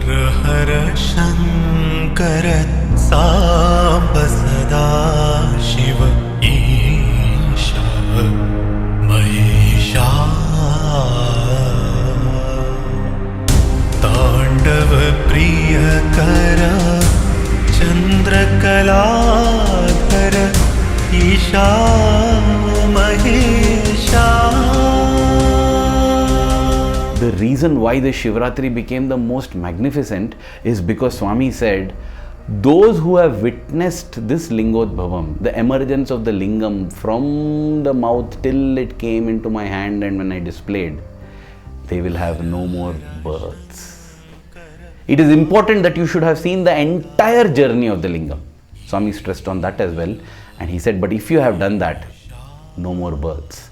हर शंकर सांब सदा शिव ईशा महेशा तांडव प्रिय कर चंद्रकलाधर ईशा महेशा. The reason why the Shivratri became the most magnificent is because Swami said, those who have witnessed this Lingodbhavam, the emergence of the lingam from the mouth till it came into my hand and when I displayed, they will have no more births. It is important that you should have seen the entire journey of the lingam. Swami stressed on that as well, and he said, but if you have done that, no more births.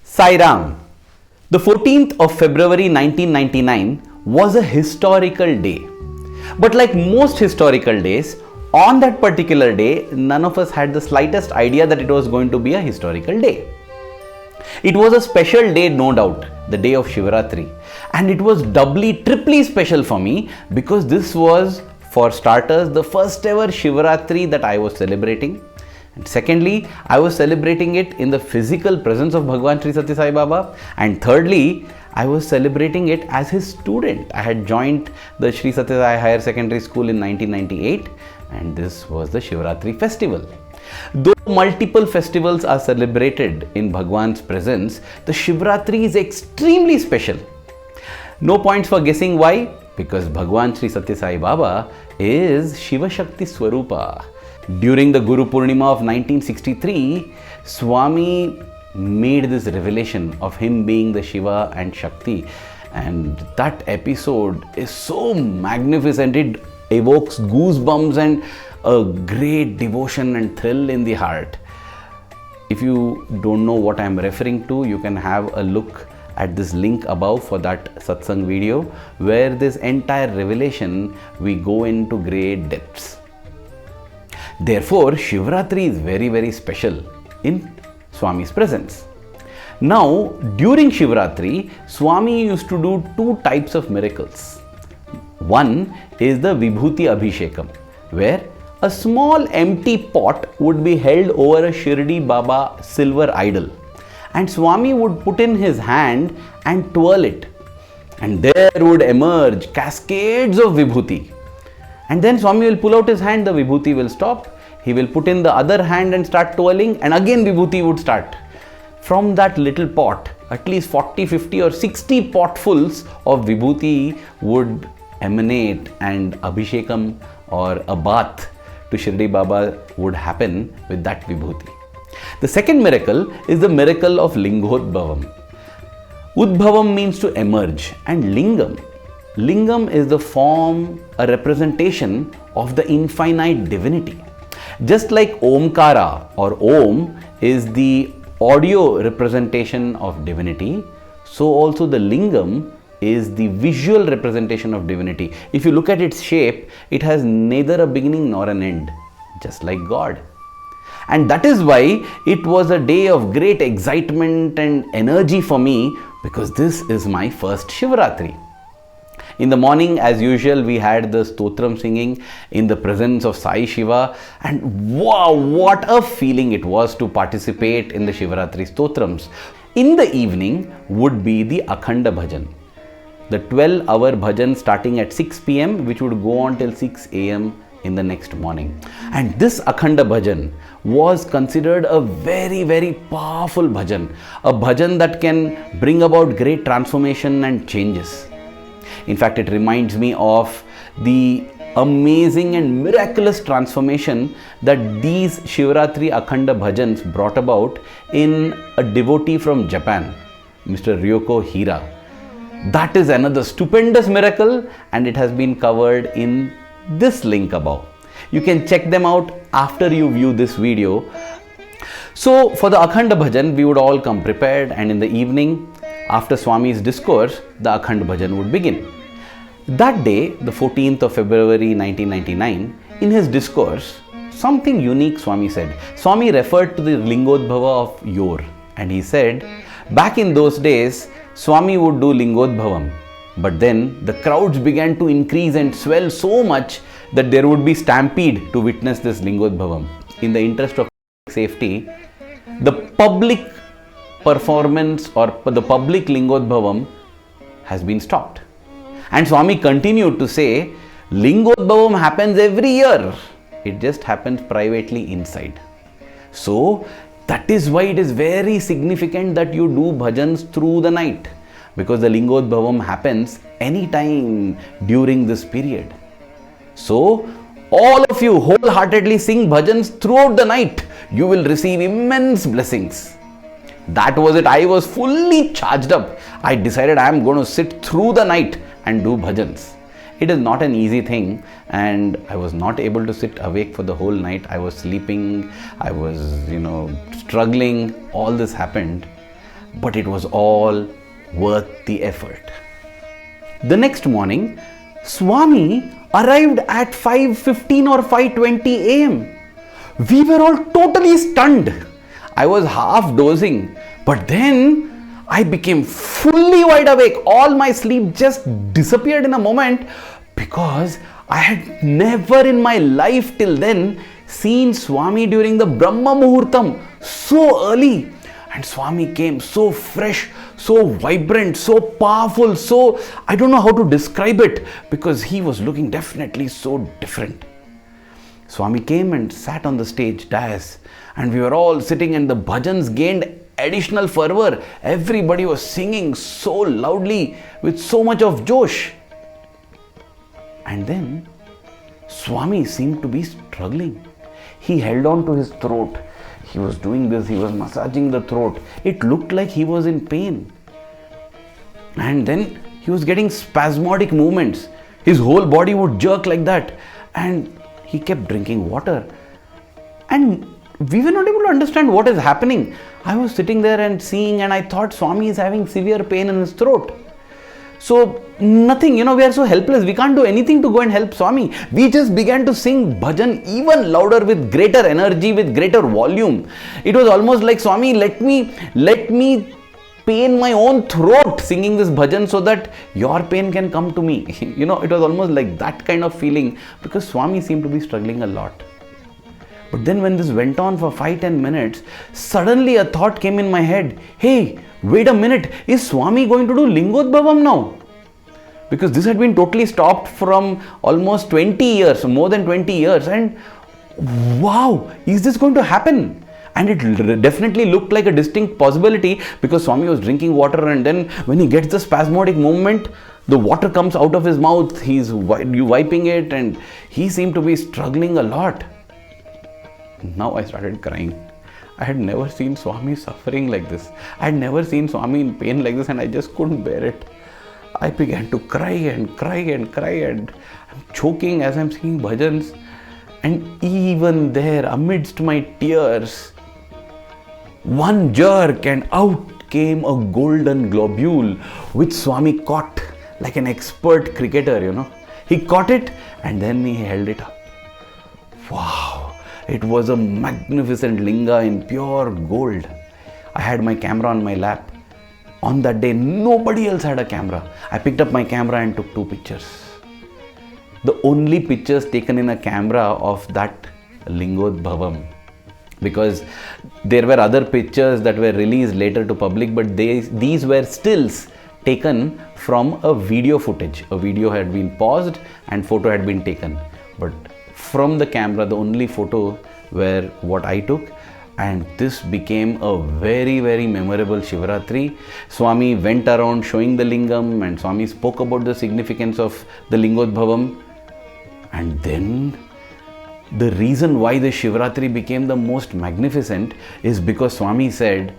Sai Ram. The 14th of February 1999 was a historical day. But like most historical days, on that particular day, none of us had the slightest idea that it was going to be a historical day. It was a special day, no doubt, the day of Shivarathri. And it was doubly, triply special for me because this was, for starters, the first ever Shivarathri that I was celebrating. And secondly, I was celebrating it in the physical presence of Bhagawan Sri Sathya Sai Baba. And thirdly, I was celebrating it as his student. I had joined the Sri Sathya Sai Higher Secondary School in 1998, and this was the Shivratri festival. Though multiple festivals are celebrated in Bhagwan's presence, the Shivratri is extremely special. No points for guessing why, because Bhagawan Sri Sathya Sai Baba is Shiva-Shakti Swaroopa. During the Guru Purnima of 1963, Swami made this revelation of him being the Shiva and Shakti, and that episode is so magnificent. It evokes goosebumps and a great devotion and thrill in the heart. If you don't know what I am referring to, you can have a look at this link above for that satsang video, where this entire revelation we go into great depths. Therefore, Shivratri is very, very special in Swami's presence. Now, during Shivratri, Swami used to do two types of miracles. One is the Vibhuti Abhishekam, where a small empty pot would be held over a Shirdi Baba silver idol, and Swami would put in his hand and twirl it, and there would emerge cascades of Vibhuti. And then Swami will pull out his hand, the Vibhuti will stop, he will put in the other hand and start twirling, and again Vibhuti would start. From that little pot, at least 40, 50 or 60 potfuls of Vibhuti would emanate, and Abhishekam or a bath to Shirdi Baba would happen with that Vibhuti. The second miracle is the miracle of Lingodbhavam. Udbhavam means to emerge, and Lingam is the form, a representation of the infinite divinity. Just like Omkara or Om is the audio representation of divinity, so also the Lingam is the visual representation of divinity. If you look at its shape, it has neither a beginning nor an end, just like God. And that is why it was a day of great excitement and energy for me, because this is my first Shivratri. In the morning, as usual, we had the stotram singing in the presence of Sai Shiva, and wow, what a feeling it was to participate in the Shivratri stotrams. In the evening would be the Akhanda Bhajan, the 12-hour bhajan starting at 6 p.m. which would go on till 6 a.m. in the next morning. And this Akhanda Bhajan was considered a very, very powerful bhajan, a bhajan that can bring about great transformation and changes. In fact, it reminds me of the amazing and miraculous transformation that these Shivratri Akhanda Bhajans brought about in a devotee from Japan, Mr. Ryoko Hira. That is another stupendous miracle, and it has been covered in this link above. You can check them out after you view this video. So for the Akhanda Bhajan, we would all come prepared, and in the evening, after Swami's discourse, the Akhanda Bhajan would begin. That day, the 14th of February 1999, in his discourse, something unique Swami said. Swami referred to the Lingodbhava of yore, and he said, back in those days, Swami would do Lingodbhavam, but then the crowds began to increase and swell so much that there would be stampede to witness this Lingodbhavam. In the interest of safety, the public performance or the public Lingodbhavam has been stopped. And Swami continued to say, Lingodbhavam happens every year. It just happens privately inside. So, that is why it is very significant that you do bhajans through the night, because the Lingodbhavam happens anytime during this period. So, all of you wholeheartedly sing bhajans throughout the night. You will receive immense blessings. That was it. I was fully charged up. I decided I am going to sit through the night and do bhajans. It is not an easy thing, and I was not able to sit awake for the whole night. I was sleeping, I was, struggling. All this happened, but it was all worth the effort. The next morning, Swami arrived at 5:15 or 5:20 a.m. We were all totally stunned. I was half dozing, but then I became fully wide awake. All my sleep just disappeared in a moment, because I had never in my life till then seen Swami during the Brahma Muhurtam so early. And Swami came so fresh, so vibrant, so powerful, so I don't know how to describe it, because he was looking definitely so different. Swami came and sat on the stage dais, and we were all sitting, and the bhajans gained additional fervor. Everybody was singing so loudly with so much of josh. And then Swami seemed to be struggling. He held on to his throat. He was doing this, he was massaging the throat. It looked like he was in pain. And then he was getting spasmodic movements. His whole body would jerk like that. And he kept drinking water. And we were not able to understand what is happening. I was sitting there and seeing, and I thought Swami is having severe pain in his throat. So nothing, we are so helpless. We can't do anything to go and help Swami. We just began to sing bhajan even louder, with greater energy, with greater volume. It was almost like, Swami, let me pain my own throat singing this bhajan so that your pain can come to me. It was almost like that kind of feeling, because Swami seemed to be struggling a lot. But then when this went on for 5-10 minutes, suddenly a thought came in my head. Hey, wait a minute, is Swami going to do Lingodbhavam now? Because this had been totally stopped from almost 20 years, more than 20 years. And wow, is this going to happen? And it definitely looked like a distinct possibility, because Swami was drinking water, and then when he gets the spasmodic movement, the water comes out of his mouth, he's wiping it, and he seemed to be struggling a lot. Now I started crying. I had never seen Swami suffering like this. I had never seen Swami in pain like this, and I just couldn't bear it. I began to cry and cry and cry, and I'm choking as I'm singing bhajans. And even there, amidst my tears, one jerk and out came a golden globule which Swami caught like an expert cricketer, He caught it and then he held it up. Wow! It was a magnificent Linga in pure gold. I had my camera on my lap. On that day, nobody else had a camera. I picked up my camera and took 2 pictures. The only pictures taken in a camera of that Lingodbhavam, because there were other pictures that were released later to public, but these were stills taken from a video footage. A video had been paused and photo had been taken. But from the camera, the only photo were what I took, and this became a very, very memorable Shivaratri. Swami went around showing the lingam, and Swami spoke about the significance of the Lingodbhavam. And then the reason why the Shivaratri became the most magnificent is because Swami said,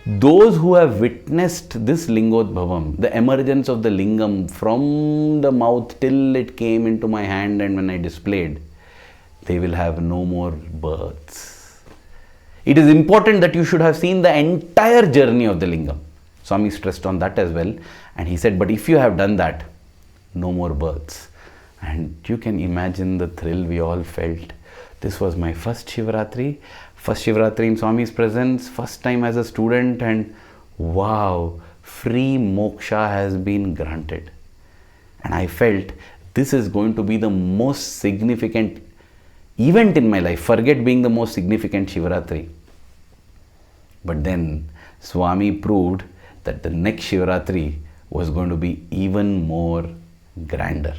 those who have witnessed this Lingodbhavam, the emergence of the lingam from the mouth till it came into my hand and when I displayed, they will have no more births. It is important that you should have seen the entire journey of the lingam. Swami stressed on that as well, and he said, but if you have done that, no more births. And you can imagine the thrill we all felt This was my first Shivaratri in Swami's presence, first time as a student, and wow, free moksha has been granted. And I felt this is going to be the most significant event in my life. Forget being the most significant Shivaratri. But then Swami proved that the next Shivaratri was going to be even more grander.